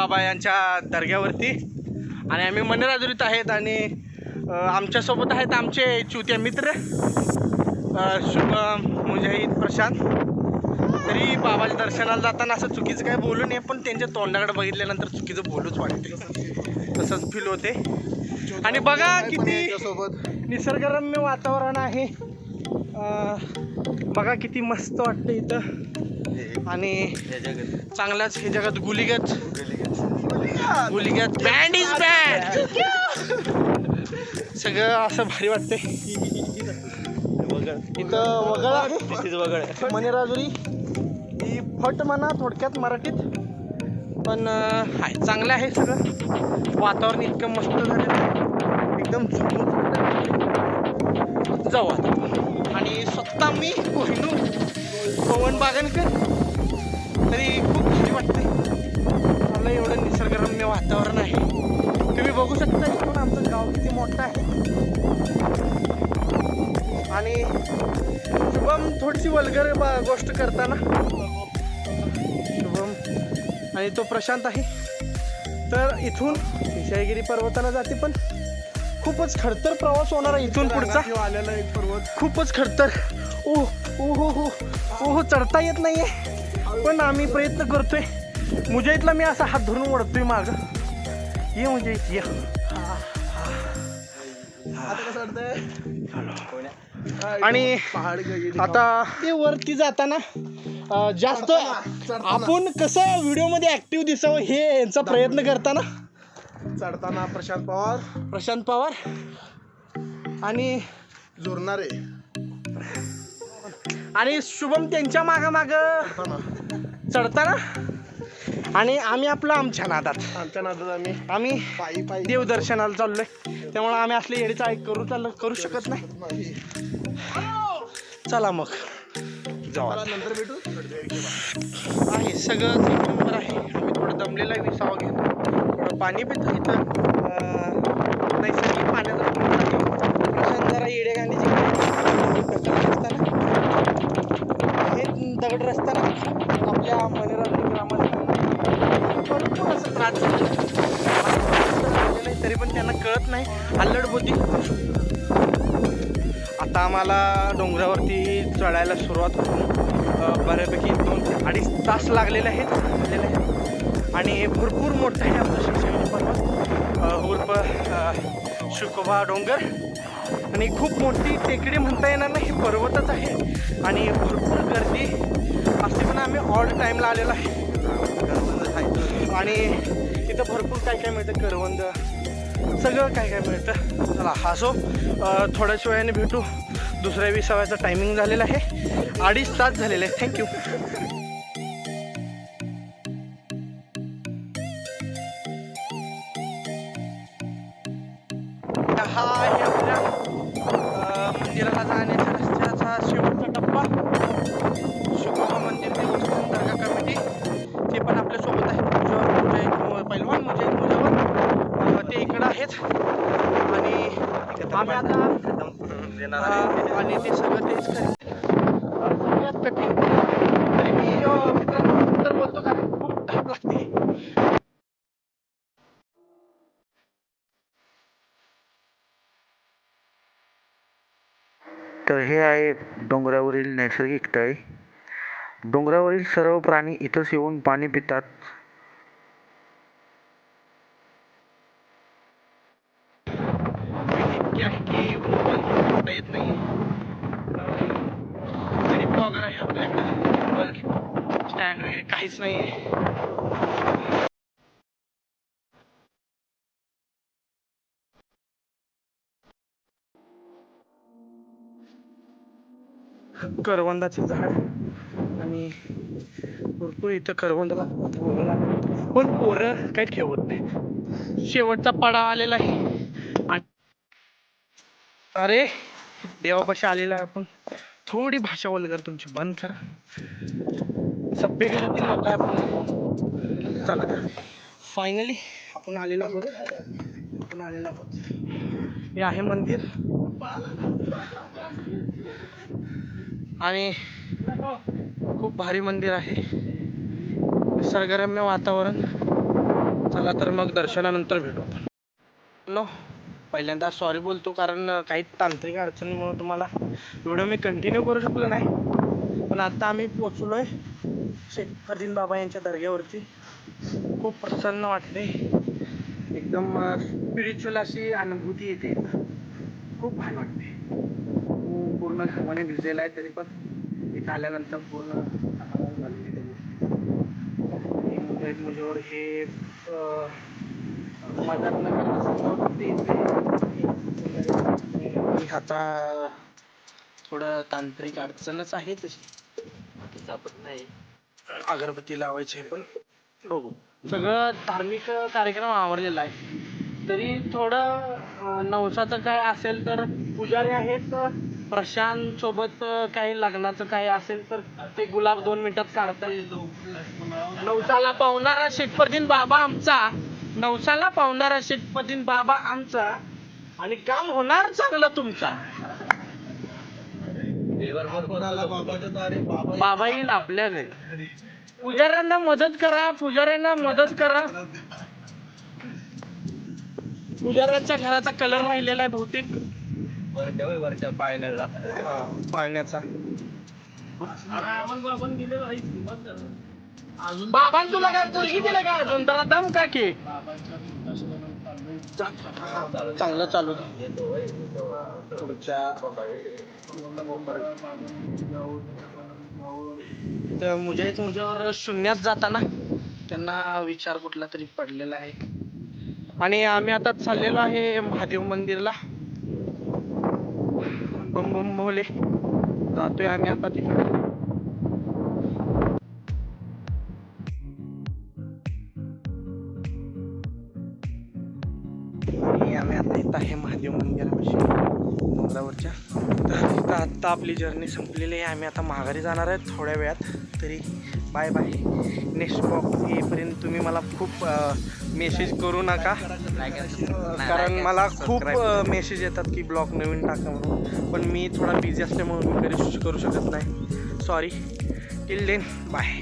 बाबा यांच्या दर्ग्यावरती आणि आम्ही मनेराजुरीत आहेत आणि आमच्यासोबत आहेत आमचे चुत्या मित्र शुभम, मुजाहिद, प्रशांत. तरी बाबाच्या दर्शनाला जाताना असं चुकीचं काय बोलू नये, पण त्यांच्या तोंडाकडे बघितल्यानंतर चुकीचं बोलूच वाटते, तसंच फील होते. आणि बघा किती निसर्गरम्य वातावरण आहे, बघा किती मस्त वाटतं इथं. आणि चांगलाच हे जगात गुलीगत बँड इज बँड सगळं असं भारी वाटतंय. इथं वगळ आहे, मनेराजुरी ही फट म्हणा थोडक्यात मराठीत, पण हाय चांगलं आहे सगळं. वातावरण इतकं मस्त झालेलं आहे, एकदम झुमून जाऊ आता. आणि स्वतः मी कोहिनूर पवन बागनकर, तरी खूप भारी वाटते. आपलं एवढं निसर्गरम्य वातावरण आहे, तुम्ही बघू शकता इथून आमचं गाव किती मोठं आहे. आणि शुभम थोडीशी वल्गर गोष्ट करताना, शुभम आणि तो प्रशांत आहे, तर इथून विषयगिरी पर्वताला जाते, पण खूपच खडतर प्रवास होणार आहे इथून पुढचा. आलेला एक पर्वत खूपच खडतर, ओहो चढता येत नाहीये, पण आम्ही प्रयत्न करतोय. मुजाहिदला मी असा हात धरून ओढतोय माग, ये मुजाहिद ये. आणि आता ते वरती जाताना जास्त आपण कसं व्हिडिओ मध्ये ऍक्टिव्ह दिसावं हे यांचा प्रयत्न करताना चढताना प्रशांत पवार आणि जोरणारे आणि शुभम त्यांच्या माग चढताना. आणि आम्ही आपलं आमच्या नादात आम्ही पायी देवदर्शनाला चाललोय, त्यामुळे आम्ही असले येडे चाळी करू शकत नाही. चला मग जाऊ, नंतर भेटू. आहे सगळं एक नंबर आहे. आम्ही थोडं दमलेला विसावा घेतो, थोडं पाणी पितो. इथं नैसर्गिक पाण्याचा प्रशांत जरा येडे गांधीची असताना हे दगड रस्त्याला आपल्या मनेराजुरी ग्रामात भरपूर असं त्रास नाही, तरी पण त्यांना कळत नाही, अल्लडबोधी. आता आम्हाला डोंगरावरती चढायला सुरुवात होऊन बऱ्यापैकी 2 ते 2.5 तास लागलेले आहेत. आणि भरपूर मोठं आहे आमचं शिवसेना पर्वत उर्फ शुकोबा डोंगर. आणि खूप मोठी टेकडी म्हणता येणार नाही, हे पर्वतच आहे. आणि भरपूर गर्दी असते, पण आम्ही ऑड टाईमला आलेलो आहे. आणि इथं भरपूर काय काय मिळतं, करवंद सगळं काय काय मिळतं. चला असो, थोड्याच वेळाने भेटू. दुसऱ्या विसाव्याचा टायमिंग झालेला आहे, 2.5 तास झालेले आहे. थँक्यू. हा आहे आपल्या मंदिराला जाण्याच्या रस्त्याचा शेवटचा टप्पा, शुकोबा मंदिर देवस्थान दर्गा कमिटी. ते पण आपल्या सोबत आहेत, पैलवान मुजाहिद ते इकडं आहेत. आणि आम्ही आता आणि ते सगळं तेच सगळ्यात कठीण तरी मी मित्रांनो बोलतो, कारण खूप धाप लागते. तर हे आहे डोंगरावरील नैसर्गिक तळे. डोंगरावरील सर्व प्राणी इथंच येऊन पाणी पितात. येत नाही तरी ब्लॉगर आहे आपल्याकडे, स्टँड वगैरे काहीच नाही आहे. करवंदाचे झाड आणि भरपूर इथं करवंदाला पण पोरं काही ठेवत नाही. शेवटचा पाडा आलेला आहे. अरे देवापाशी आलेला आहे आपण. थोडी भाषा वल्गर तुमची बंद करा, सभ्य घरातील लोक आहे आपण. चला फायनली आपण आलेलो आहोत. हे आहे मंदिर आणि खूप भारी मंदिर आहे, निसर्गरम्य वातावरण. चला तर मग दर्शनानंतर भेटू आपण. नो पहिल्यांदा सॉरी बोलतो, कारण काही तांत्रिक अडचणीमुळे तुम्हाला व्हिडिओ मी कंटिन्यू करू शकलो नाही. पण आता आम्ही पोचलोय शेख फरदीन बाबा यांच्या दर्ग्यावरती. खूप प्रसन्न वाटते, एकदम स्पिरिच्युअल अशी अनुभूती येते. खूप भारी वाटते. पूर्ण घामाने भिजलेला आहे, तरी पण इथं आल्यानंतर पूर्ण मुलीवर हे आता थोडं तांत्रिक अडचणच आहे तशी, नाही अगरबत्ती लावायची पण बघू. सगळं धार्मिक कार्यक्रम आवरलेला आहे, तरी थोडं नवसाचं काय असेल तर पुजारी आहेत प्रशांत सोबत, काही लग्नाचं काही असेल तर ते गुलाब 2 मिनिटात काढता येतो. नवसाला पावणारा शेखफरदीन बाबा आमचा, नवसाला पावणारा शेखफरदीन बाबा आमचा, आणि काम होणार चांगलं तुमचा. बाबा येईल आपल्या घरी. पुजाऱ्यांना मदत करा, पुजाऱ्यांना मदत करा. पुजाऱ्यांच्या घराचा कलर राहिलेला आहे बहुतेक पाळण्याचा. बाबांनी तुला काय पोरगी दिलं का अजून? त्याला दम का की चांगलं चालू पुढच्या तर मुजावर शून्यात जाताना त्यांना विचार कुठला तरी पडलेला आहे. आणि आम्ही आता चाललेलो आहे महादेव मंदिरला. बम बम भोले जातोय आम्ही आता तिथे. आम्ही आता येत आहे महादेव मंदिरापाशी डोंगरावरच्या. तर तिथं आत्ता आपली जर्नी संपलेली आहे. आम्ही आता माघारी जाणार आहे थोड्या वेळात. तरी बाय बाय. नेक्स्ट ब्लॉग येईपर्यंत तुम्ही मला खूप मेसेज करू नका, कारण मला खूप मेसेज येतात की ब्लॉग नवीन टाका म्हणून, पण मी थोडा बिझी असल्यामुळे मी करू शकत नाही. सॉरी. Till then bye.